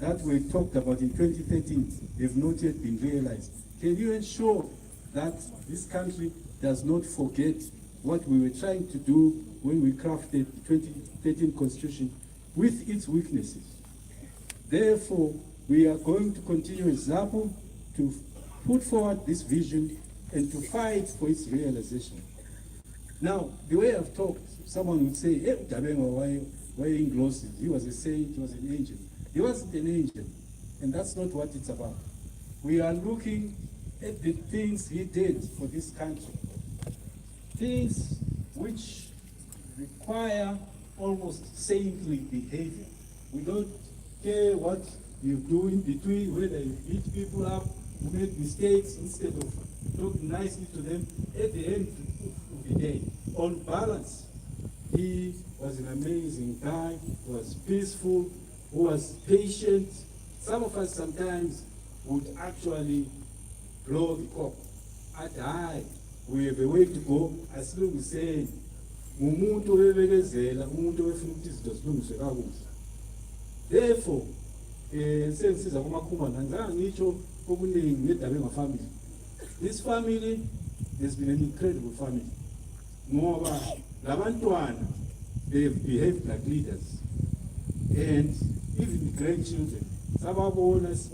that were talked about in 2013 have not yet been realized. Can you ensure that this country does not forget what we were trying to do when we crafted the 2013 Constitution with its weaknesses? Therefore, we are going to continue as ZAPU to put forward this vision and to fight for its realization. Now, the way I've talked, someone would say, hey, Tabenga, why inglorious? He was a saint, he was an angel. He wasn't an angel, and that's not what it's about. We are looking at the things he did for this country. Things which require almost saintly behavior. We don't care what you do in between, whether you beat people up, you make mistakes, instead of talking nicely to them. At the end of the day, on balance, he was an amazing guy, who was peaceful, who was patient. Some of us sometimes would actually blow the cork. At high, we have a way to go. As long as saying, therefore, this family has been an incredible family. More they have behaved like leaders. And even the grandchildren, some are bonus,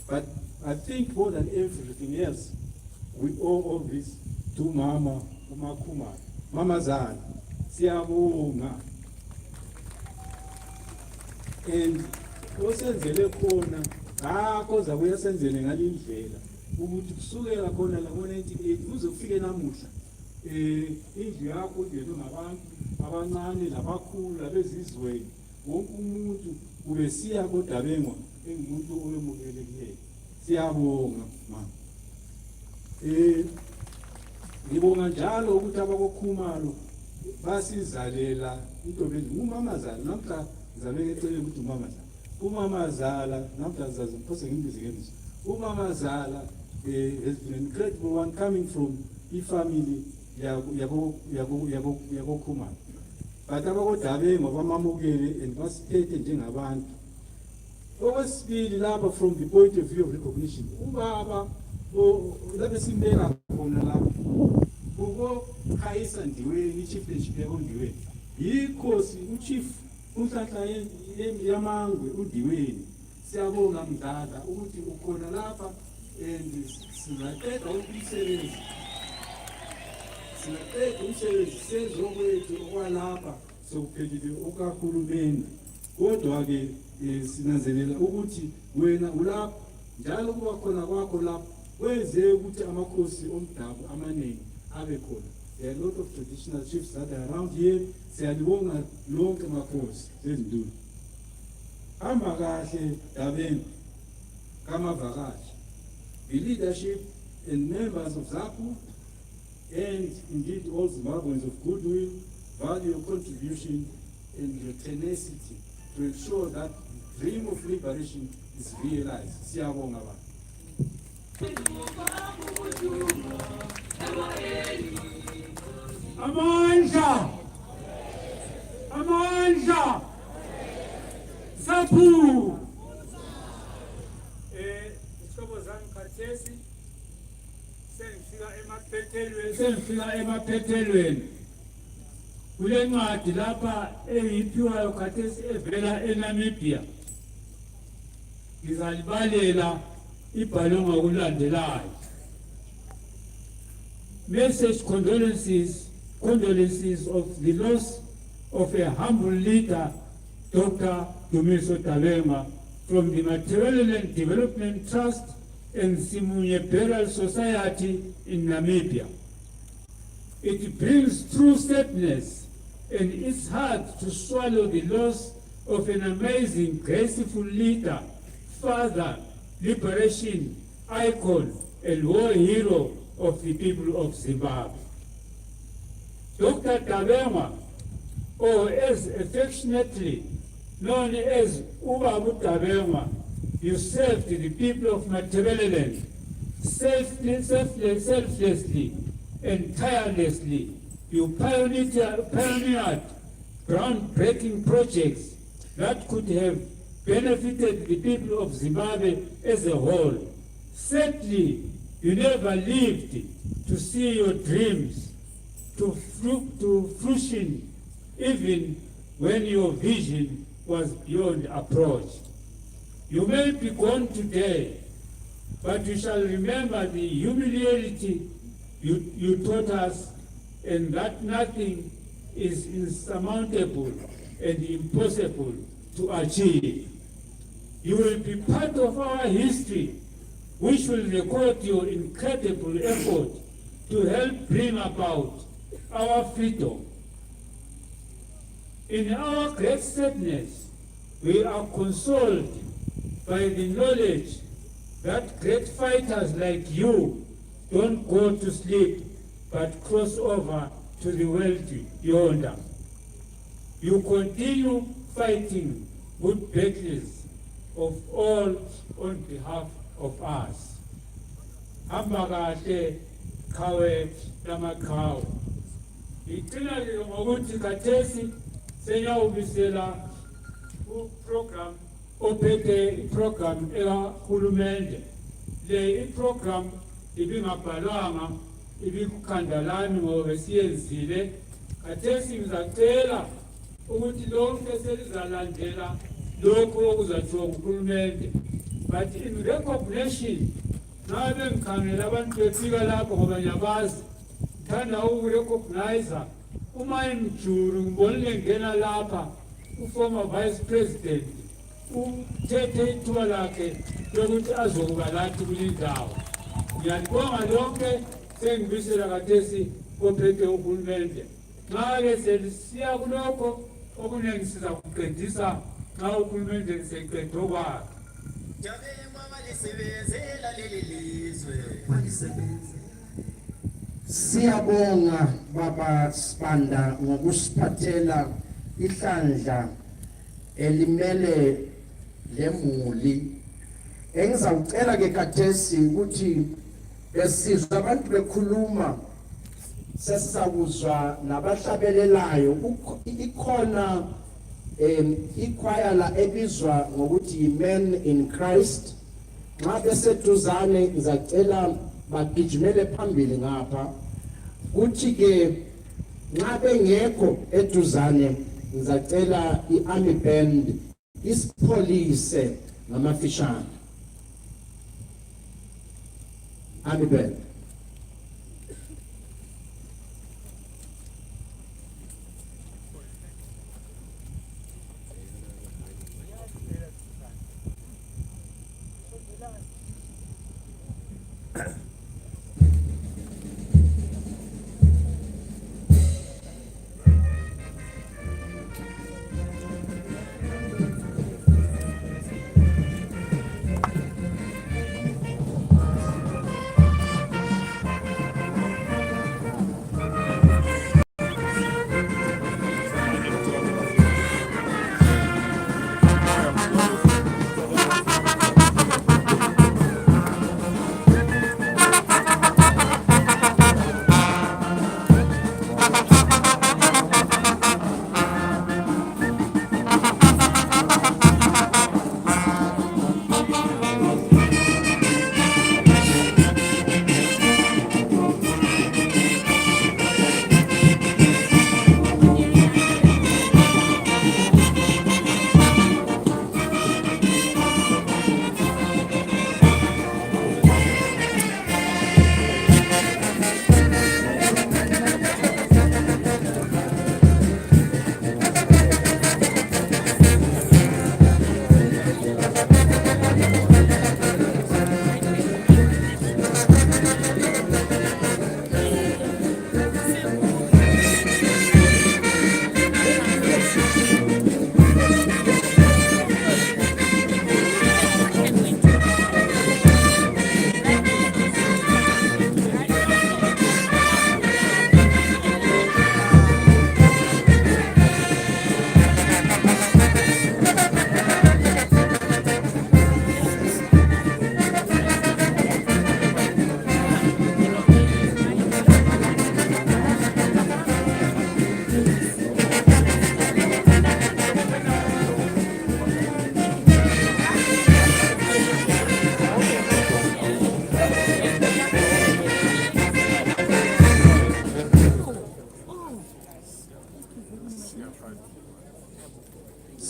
but I think more than everything else, we owe all this to Mama, Mama Zan, Siyabonga. And osenzele khona akhoza kuyasenzele ngalindlela ukuthi kusukela khona la ngo-1980 kuze kufike namuhla indlu yakho udlelwe ngabantu abancane labakhulu labezizweni wonke umuntu ubesiya koDabengwa engumuntu oyemukelekileyo. Siyabonga mama. Ngibonga njalo ukuthi abakoKhumalo basizalela intombi ngumamazala namhla ngizabeke eceleni ukuthi umamazala. Umamazala namhla zaziphose ngimbize ngemizwa. Umamazala has been an incredible one coming from ifamily yakoKhumalo. But abakoDabengwa bamamukele and basiphethe njengabantu. Okwesibili lapha from the point of view of recognition, ubaba lapho simbeka khona lapho ukokhayisa Ndiweni, ichieftainship yakoNdiweni, yikhosi uchief uNhlanhla yaMangwe uNdiweni. Siyabonga mdala ukuthi ukhona lapha and singaqeda umsebenzi. Singaqeda umsebenzi sezokwethu okwalapha sokuphelile okahulumeni. Kodwa-ke sinanzelela ukuthi wena ulapha njalo kuba khona kwakho lapha wenze ukuthi amakhosi omdabu amaningi abe khona. There are a lot of traditional chiefs that are around here. Siyalibonga lonke makhosi sezinduna. Hamba kahle Dabengwa kamavakashi. The leadership and members of ZAPU and indeed all Zimbabweans of goodwill value your contribution and your tenacity to ensure that the dream of liberation is realized. Siyabonga baba. Amandla! Amandla! ZAPU! Isihlobo zami khathesi sengifika emaphethelweni kule ncwadi lapha eyiphiwayo khathesi evela eNamibia. Ngizalibalela ibhalwe ngokulandelayo. Message condolences of the loss of a humble leader, Dr. Dumiso Dabengwa, from the Matabeleland Development Trust and Simunye Burial Society in Namibia. It brings true sadness and it's hard to swallow the loss of an amazing, graceful leader, father, liberation icon, and war hero of the people of Zimbabwe. Dr. Dabengwa, or as affectionately known as Ubabu Dabengwa, you served the people of Matabeleland selflessly and tirelessly. You pioneered groundbreaking projects that could have benefited the people of Zimbabwe as a whole. Sadly, you never lived to see your dreams to fruition, even when your vision was beyond approach. You may be gone today, but you shall remember the humility you taught us, and that nothing is insurmountable and impossible to achieve. You will be part of our history, which will record your incredible effort to help bring about our freedom. In our great sadness, we are consoled by the knowledge that great fighters like you don't go to sleep but cross over to the world yonder. You continue fighting good battles of all on behalf of us. Hamba kahle Qhawe lamaqhawe. Igcina ke ngokuthi khathesi seyawubisela program ophethe program ekahulumende. Le program ibingabhalwanga ibikukhanda lami ngoba siyenzile. Khathesi ngizacela ukuthi lonke selizalandela lokho okuzathiwa nguhulumende, but in recognition ngabe ngikhangela abantu befika lapho ngoba ngiyabazi ngithanda ukurecognize uma imjuru ngibonile ngena lapha uformer vice president uthethe ithuba lakhe lokuthi azokuba lathi kulindawo. Ngiyalibonga lonke sengibisela khathesi ophethe uhulumende. Ngabe selisiya kulokho okunengi siza kuqedisa xa uhulumende seqede okwakhe. Siyabonga Baba Sibanda ngokusiphathela ihlandla elimele lemuli. Engizawucela ke khathesi ukuthi besizwe abantu bekhuluma sesizakuzwa nabahlabelelayo. Ikhona ikwayala ebizwa ngokuthi Men in Christ. Nxa beseduzane ngizacela bagijimele phambili ngapha. Kuthi ke nxa bengekho eduzane ngizacela iArmy Band isipholise ngamafishane. Army Band.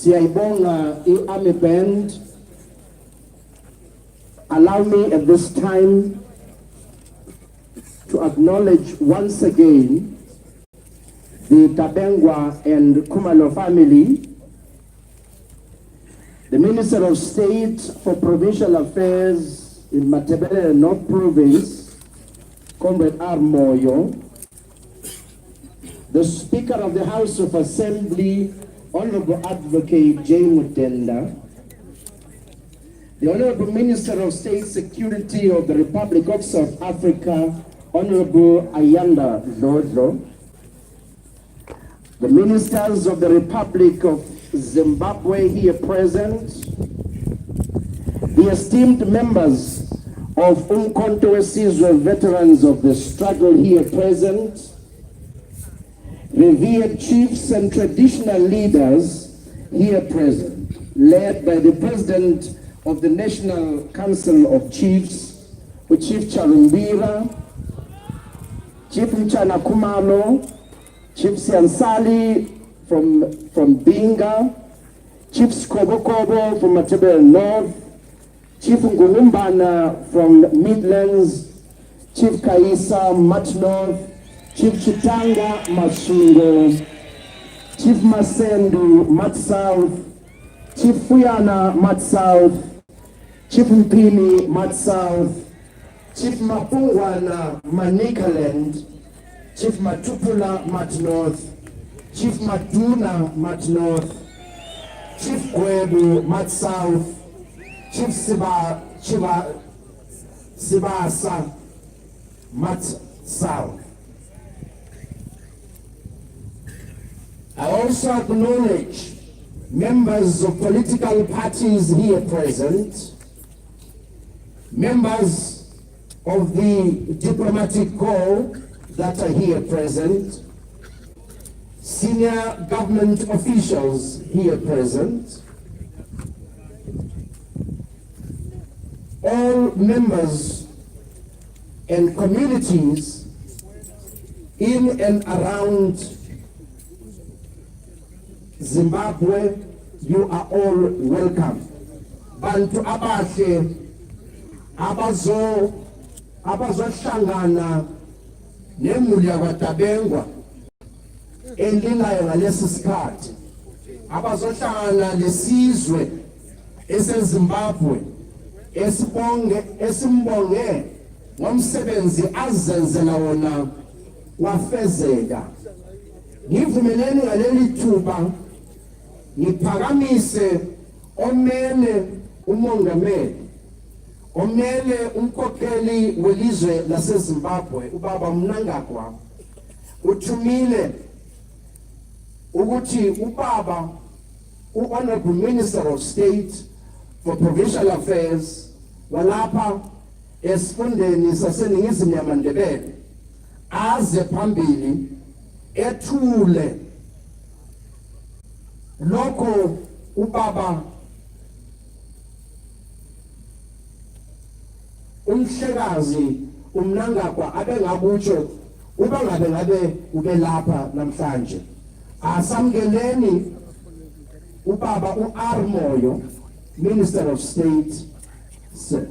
Siyayibonga i-Army Band. Allow me at this time to acknowledge once again the Tabengwa and Kumalo family, the Minister of State for Provincial Affairs in Matabele North Province, Comrade R. Moyo, the Speaker of the House of Assembly, Honorable Advocate J. Mutenda, the Honorable Minister of State Security of the Republic of South Africa, Honorable Ayanda Lodlo, the Ministers of the Republic of Zimbabwe here present, the esteemed members of Umkhonto weSizwe, veterans of the struggle here present, revered chiefs and traditional leaders here present, led by the President of the National Council of Chiefs, Chief Charumbira, Chief Mchana Kumalo, Chief Siansali from Binga, Chief Skobokobo from Matabele North, Chief Ngulumbana from Midlands, Chief Kaisa Mat North, Chief Chitanga Masungo, Chief Masendu Mat South, Chief Fuyana Mat South, Chief Mpini Mat South, Chief Mapungwana Manicaland, Chief Matupula Mat North, Chief Matuna Mat North, Chief Gwebu Mat South, Chief Sibasa Mat South. I also acknowledge members of political parties here present, members of the diplomatic corps that are here present, senior government officials here present, all members and communities in and around Zimbabwe, you are all welcome. Bantu abahle abazohlangana nemuli yakwaTabengwa elinayo ngalesi sikhathi, abazohlangana lesizwe eseZimbabwe esimbonge ngomsebenzi azenzela wona wafezeka. Ngivumeleni ngaleli thuba ngiphakamise omele umongameli, omele umkhokheli welizwe laseZimbabwe ubaba Mnangagwa, uthumile ukuthi ubaba u-Honorable Minister of State for Provincial Affairs walapha esifundeni saseNingizimu yamaNdebele aze phambili ethule lokho ubaba umhlekazi uMnangagwa abengakutsho ngabe ube lapha namhlanje. Asamkeleni ubaba u-R. Moyo, Minister of State, sir.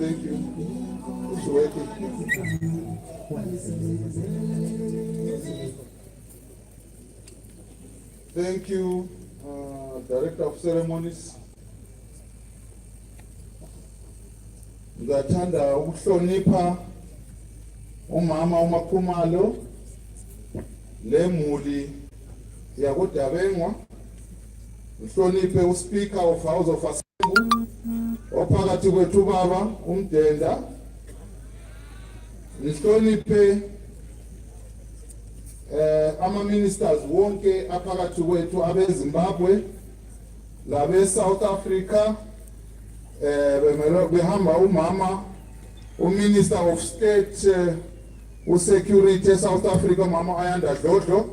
Thank you. It's working. Thank you, Director of Ceremonies. Ngiyathanda ukuhlonipha umama uMakhumalo lemuli yakuDabengwa. Ngihloniphe uSpeaker of House of Assembly ophakathi kwethu baba uMdenda nihloniphe ama-ministers wonke aphakathi kwethu abeZimbabwe labe-South Africa, behamba umama uMinister of State uSecurity eSouth Africa umama Ayanda Dlodlo,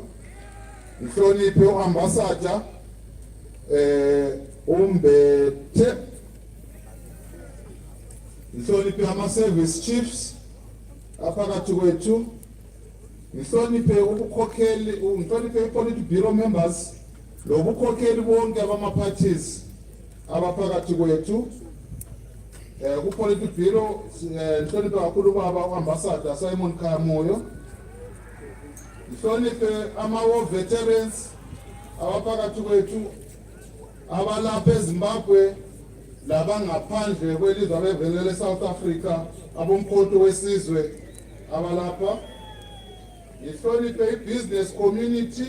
nihloniphe uambassador uMbethe, nihloniphe ama-service chiefs aphakathi kwethu, nihloniphe ubukhokheli, nihloniphe i-Polity Bureau members lobukhokheli bonke abama-parties abaphakathi kwethu. Ku-Polity Bureau nihloniphe kakhulu ubaba u-ambassador Simon Khamoyo, nihloniphe ama-war veterans abaphakathi kwethu abalapha eZimbabwe labangaphandle kwelizwe abevelele eSouth Africa, abomkhonto wesizwe abalapha. Nihloniphe i-business community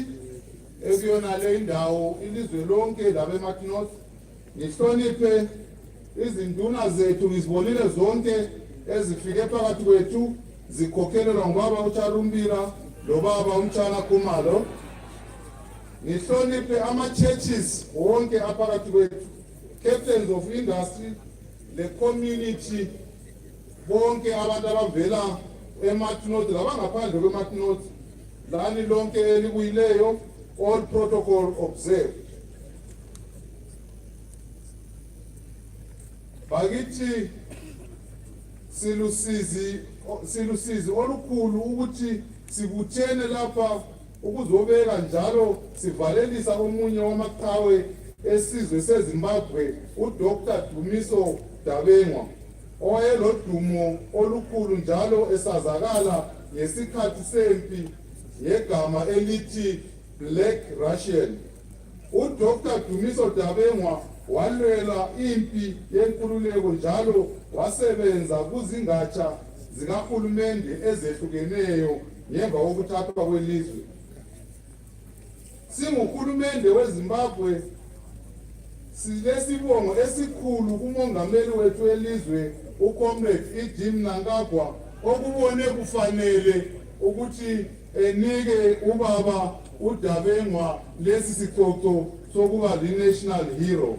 ekuyona le indawo ilizwe lonke labe-Mark North. Nihloniphe izinduna zethu, ngizibonile zonke ezifike phakathi kwethu zikhokhelelwa ngubaba uCharumbira lobaba uMtshana Khumalo. Nihloniphe ama-churches wonke aphakathi kwethu, captains of industry, le community, bonke abantu abavela eMark North labangaphandle kweMark North, lani lonke elibuyileyo, all protocol observed. Bakithi silusizi olukhulu ukuthi sibuthene lapha ukuzobeka njalo sivalelisa omunye wamaqhawe esizwe seZimbabwe, uDr. Dumiso Dabengwa, owayelodumo olukhulu njalo esazakala ngesikhathi sempi ngegama elithi Black Russian. uDr. Dumiso Dabengwa walwela impi yenkululeko njalo wasebenza kuzingatsha zikahulumende ezehlukeneyo ngemva kokuthathwa kwelizwe. Singuhulumende weZimbabwe silesibongo esikhulu kumongameli wethu welizwe uComrade E.G. Mnangagwa, okubone kufanele ukuthi enike ubaba uDabengwa lesi sicoco sokuba li-national hero.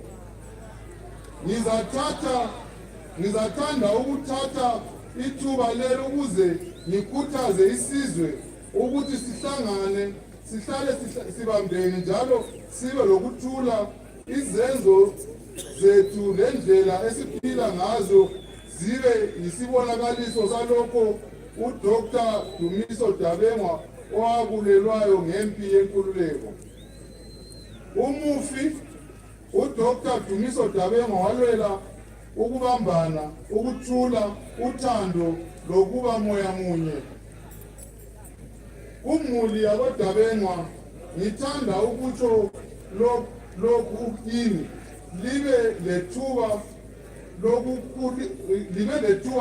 Ngizathanda ukuthatha ithuba lelo ukuze ngikhuthaze isizwe ukuthi sihlangane, sihlale sibambene njalo sibe lokuthula, izenzo zethu lendlela esiphila ngazo zibe yisibonakaliso salokho uDr. Dumiso Dabengwa owabulelwayo ngempi yenkululeko. Umufi uDr. Dumiso Dabengwa walwela ukubambana, ukuthula, uthando lokuba moya munye. Umuli yakoDabengwa ngithanda ukutsho lokhu yini libe lethuba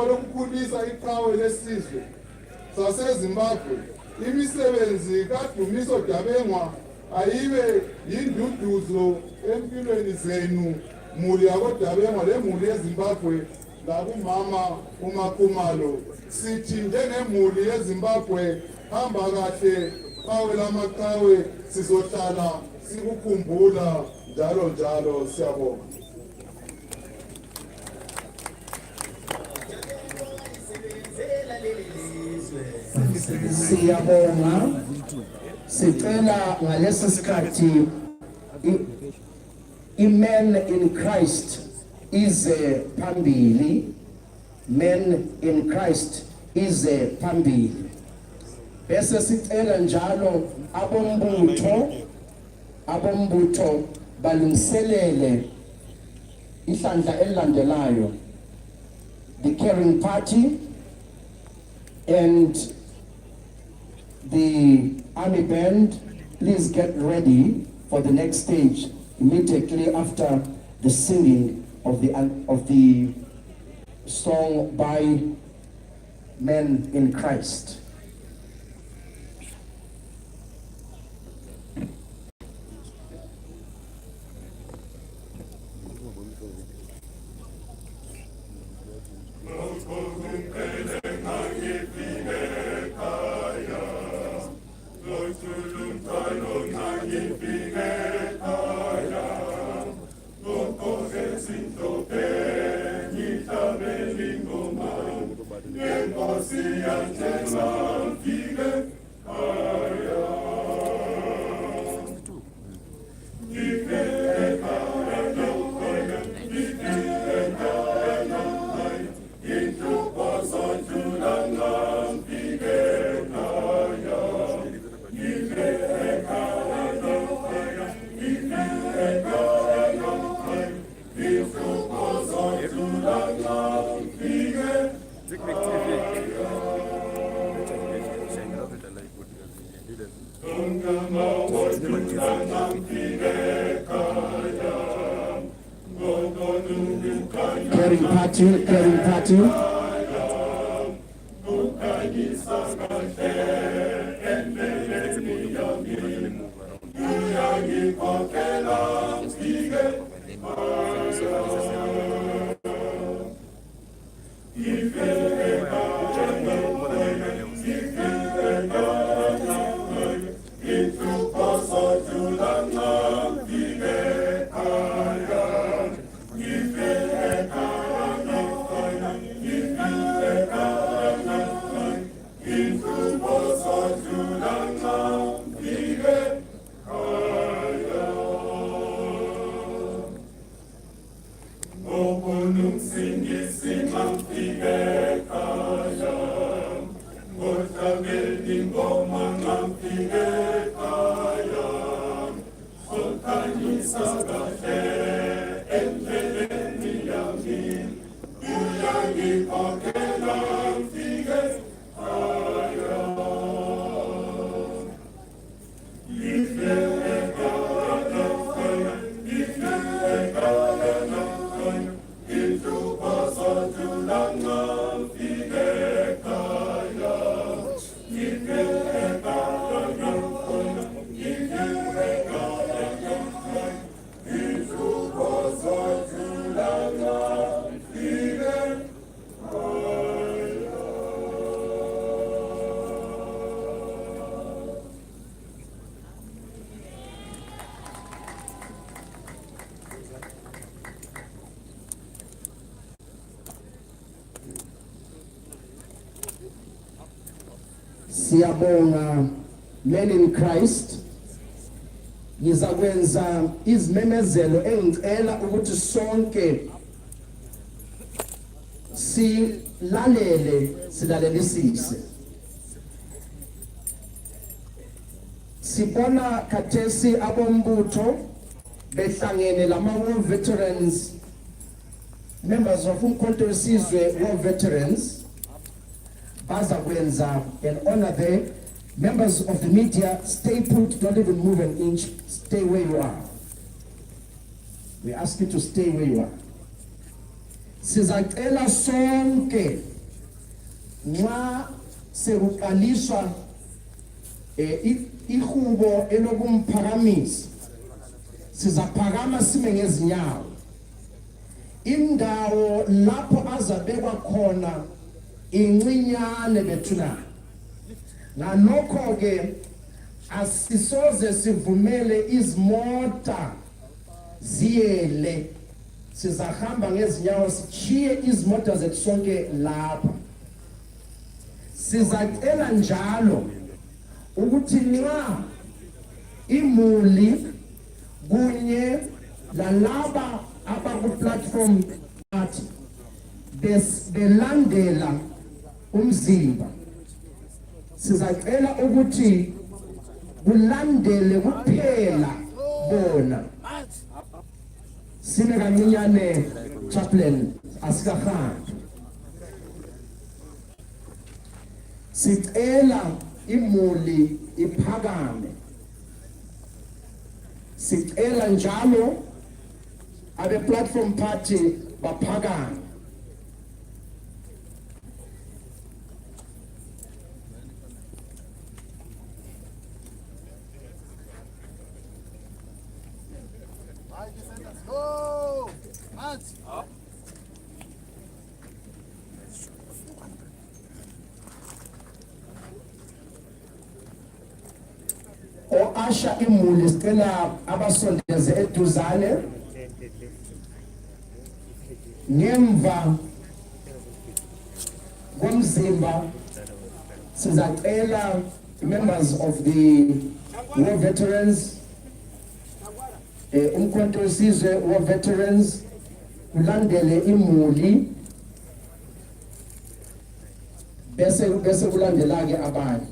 lokukhulisa iqhawe lesizwe saseZimbabwe. Imisebenzi kaDumiso Dabengwa ayibe yinduduzo empilweni zenu, muli yakoDabengwa lemuli yeZimbabwe lakumama uMakhumalo. Sithi njengemuli yeZimbabwe, hamba kahle qhawe lamaqhawe, sizohlala sikukhumbula njalo njalo. Siyabonga. Siyabonga. Sicela ngalesi sikhathi i-Men in Christ ize phambili. Men in Christ ize phambili. Bese sicela njalo abombutho balungiselele ihlandla elilandelayo. The Caring Party and the Army Band, please get ready for the next stage immediately after the singing of the song by Men in Christ. Los Caring party, caring party. Siyabonga men in Christ. Ngizakwenza izimemezelo engicela ukuthi sonke silalelisise. Sibona khathesi abombutho behlangene lama war veterans, members of Umkhonto Wesizwe War Veterans. Bazakwenza and honor there. Members of the media, stay put, don't even move an inch, stay where you are. We ask you to stay where you are. Sizacela sonke nxa sekuqaliswa ihubo elokumphakamisa, sizaphakama sime ngezinyawo. Indawo lapho azabekwa khona incinyane bethuna. Ngalokho ke asisoze sivumele izimota ziyele, sizahamba ngezinyawo sichiye izimota zethu sonke lapha. Sizacela njalo ukuthi nxa imuli kunye lalaba abaku platform party belandela umzimba, sizacela ukuthi kulandele kuphela bona. Sine kancinyane chaplain asikahambi. Sicela imuli iphakame. Sicela njalo abe platform party baphakame. asha imuli sicela abasondeze eduzane ngemva komzimba sizacela members of the war veterans umkhonto wesizwe war veterans ulandele imuli bese kulandela ke abanye.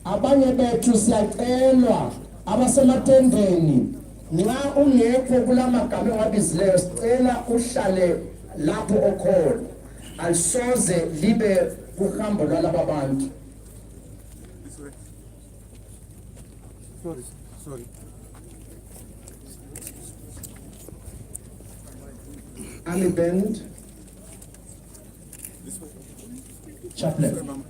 Abanye bethu siyacelwa abasematendeni nxa ungekho kulamagama engabizileyo sicela uhlale lapho okhona alisoze libe kuhambo lwalaba bantu. Sorry. Army band, chaplain.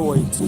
wait.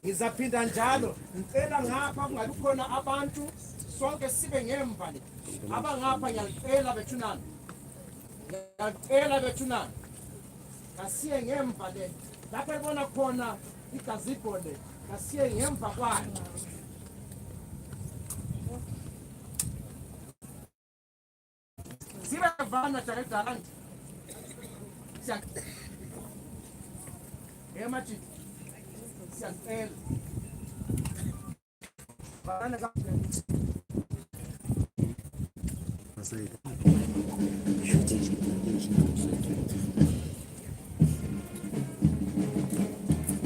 Ngizaphinda njalo ngicela ngapha kungabi khona abantu sonke sibe ngemva le abangapha ngiyacela bethunana kasiye ngemva le lapho ebona khona igazebo le kasiye ngemva kwayo sibevana director emathi siyacela bana ka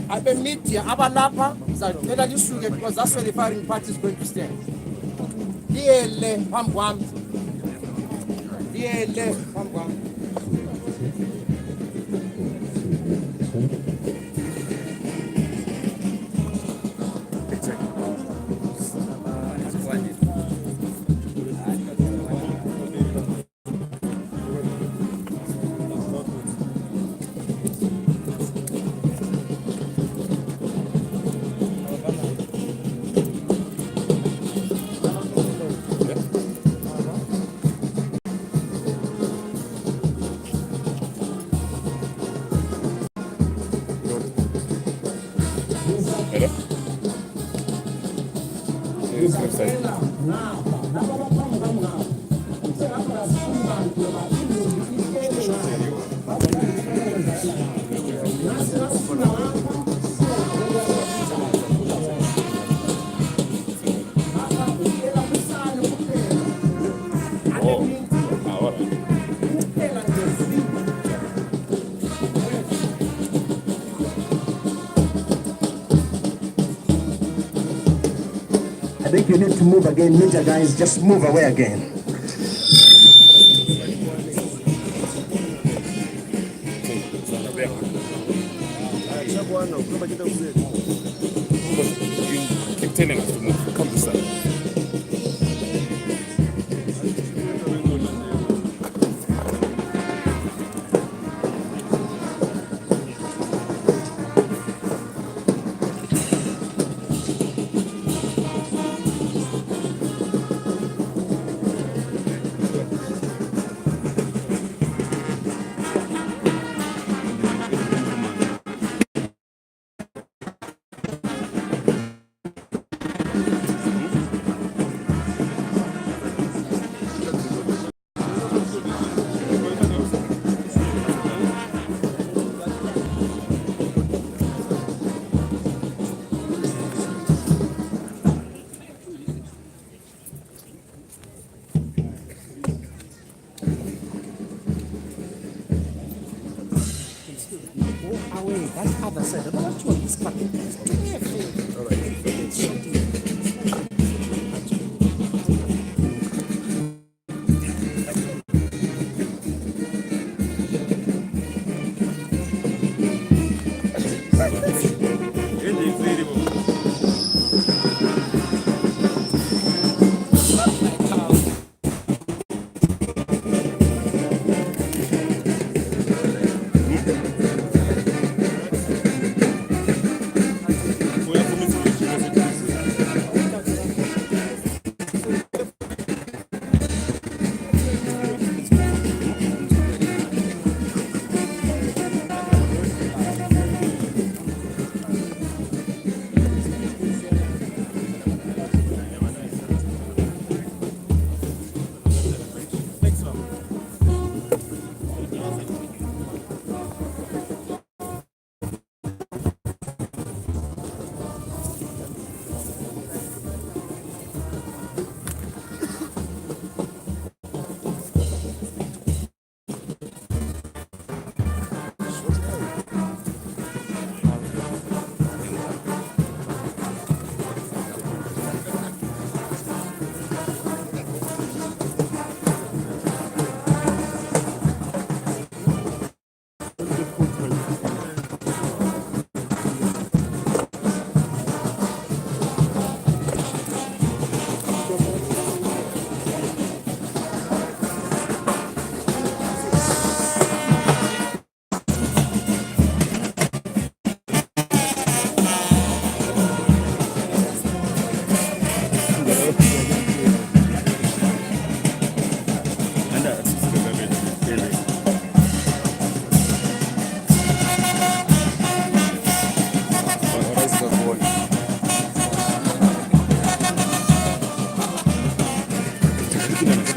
abe media abalaphazacela lisuke because that's where the firing party is going to stand. Liyele phambi kwami. I think you need to move again, media guys, just move away again. Keep telling us to move. Come this side.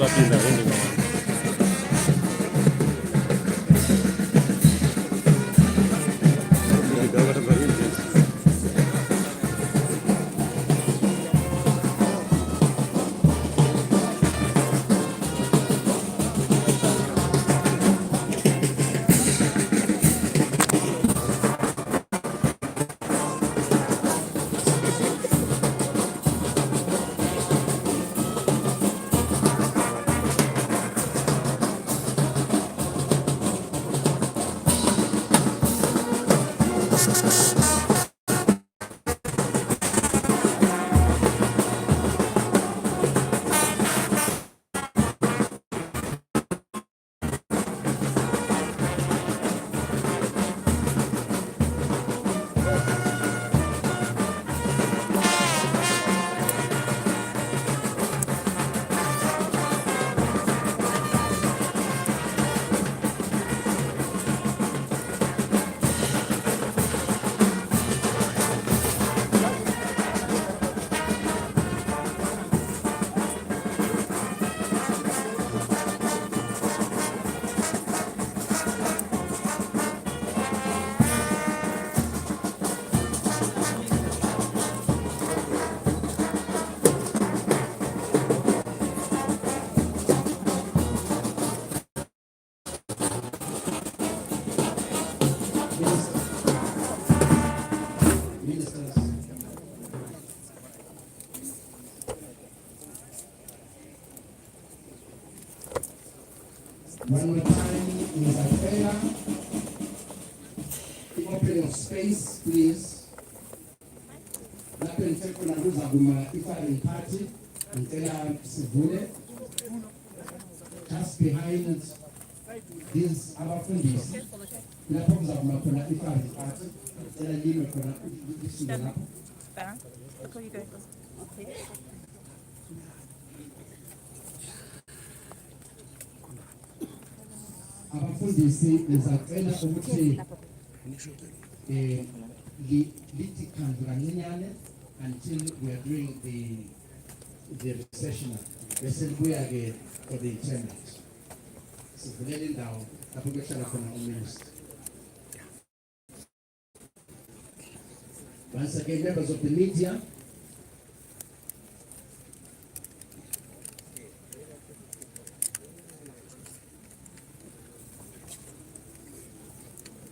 Zapinda, One more time, Ms. Akela. The opening of space, please. Lapho ngisekho nakuza kuma ifaring party, ngicela sivule. Just behind these abafundisi, lapho kuzakuma khona ifaring party, ngicela lime khona isule lapho. Baron, before you go, please. Abafundisi ngizacela ukuthi lithi khandlu kancinyane until we are doing the recessional. Bese libuya ke for the internet. Sivulela indawo lapho kuhlala khona uminister. Once again, members of the media,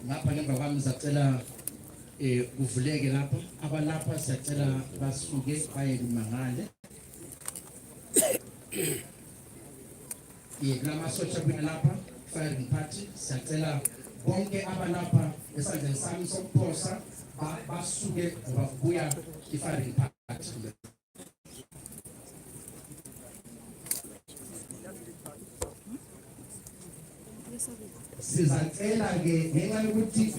lapha ngemva kwami sacela kuvuleke lapha abalapha siyacela basuke baye kumangale kulamasotsha kwina lapha firing party siyacela bonke abalapha esandleni sami sokuphosa basuke babuya i-firing party. Sizacela ke ngenxa yokuthi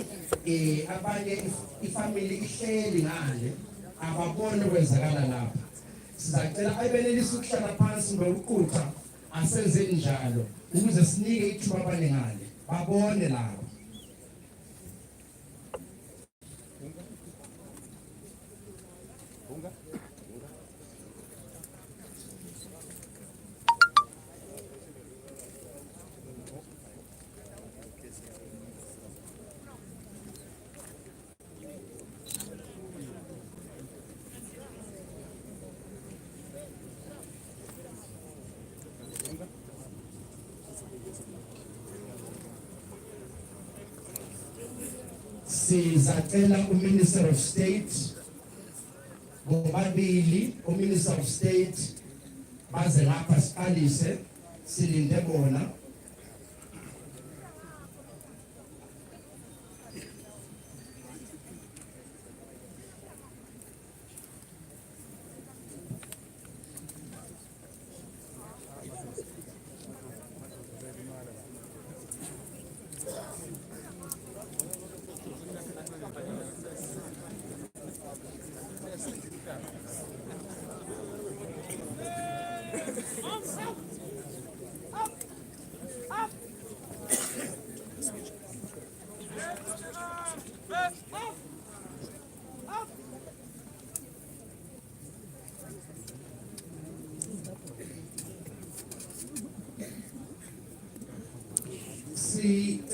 abanye ifamily ihleli ngale ababone kwenzakala lapha. Sizacela ayibenelisa ukuhlala phansi ngokuqutha asenzeni njalo ukuze sinike ithuba abanye ngale babone lapha. Sizacela uMinister of State bobabili uMinister of State baze lapha siqalise silinde bona.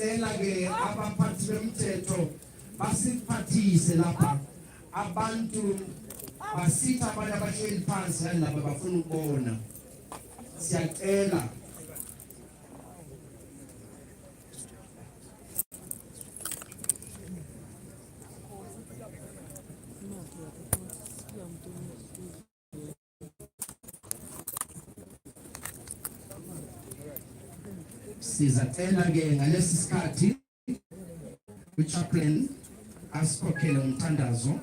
Siyacela ke abaphathi bomthetho basiphathise lapha abantu basitha abanye abahleli phansi nalabo bafuna ukubona. Siyacela. Sizacela ke ngalesi sikhathi uchaplain asikhokhele umthandazo.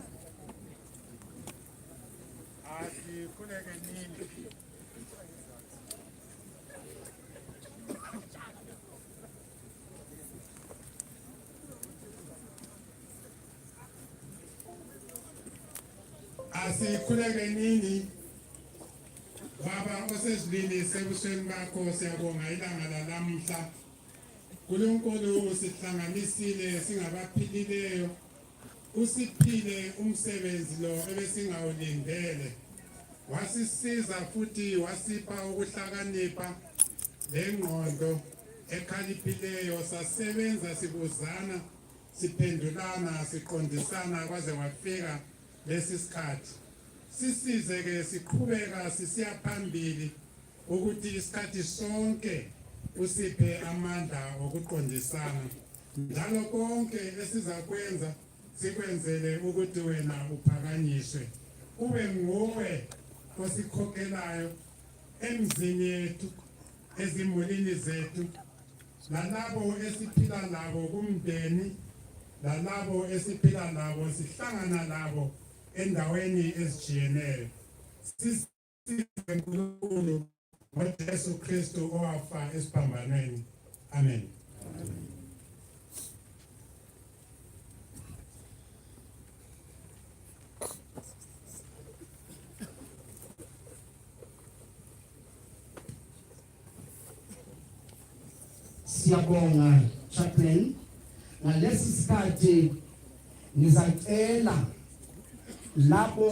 Asikhuleke nini baba osezulwini sebusweni bakho siyabonga ilanga lalamhla uNkulunkulu sihlanganisile singabaphilileyo usiphile umsebenzi lo ebesingawulindele wasisiza futhi wasipha ukuhlakanipha lengqondo ekhaliphileyo sasebenza sibuzana siphendulana siqondisana kwaze wafika lesi sikhathi sisize ke siqhubeka sisiya phambili ukuthi isikhathi sonke usiphe amandla okuqondisana njalo konke esizakwenza sikwenzele ukuthi wena uphakanyiswe ube nguwe osikhokhelayo emzini yethu ezimulini zethu nalabo esiphila labo kumndeni nalabo esiphila labo sihlangana labo endaweni ezijiyeneyo sisize uNkulunkulu ngoJesu Kristu owafa esiphambanweni amen. Siyabonga chaplain ngalesi sikhathi ngizacela labo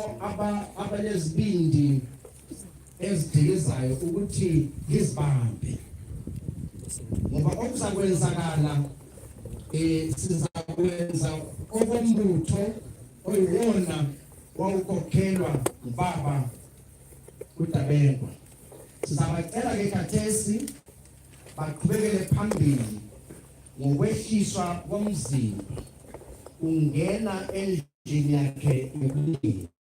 abalezibindi ezidilizayo ukuthi ngizibambe ngoba okuzakwenzakala sizakwenza okombutho oyiwona wawukhokhelwa ubaba uDabengwa sizabacela ke khathesi baqhubekele phambili ngokwehliswa komzimba ungena endlini yakhe yokulila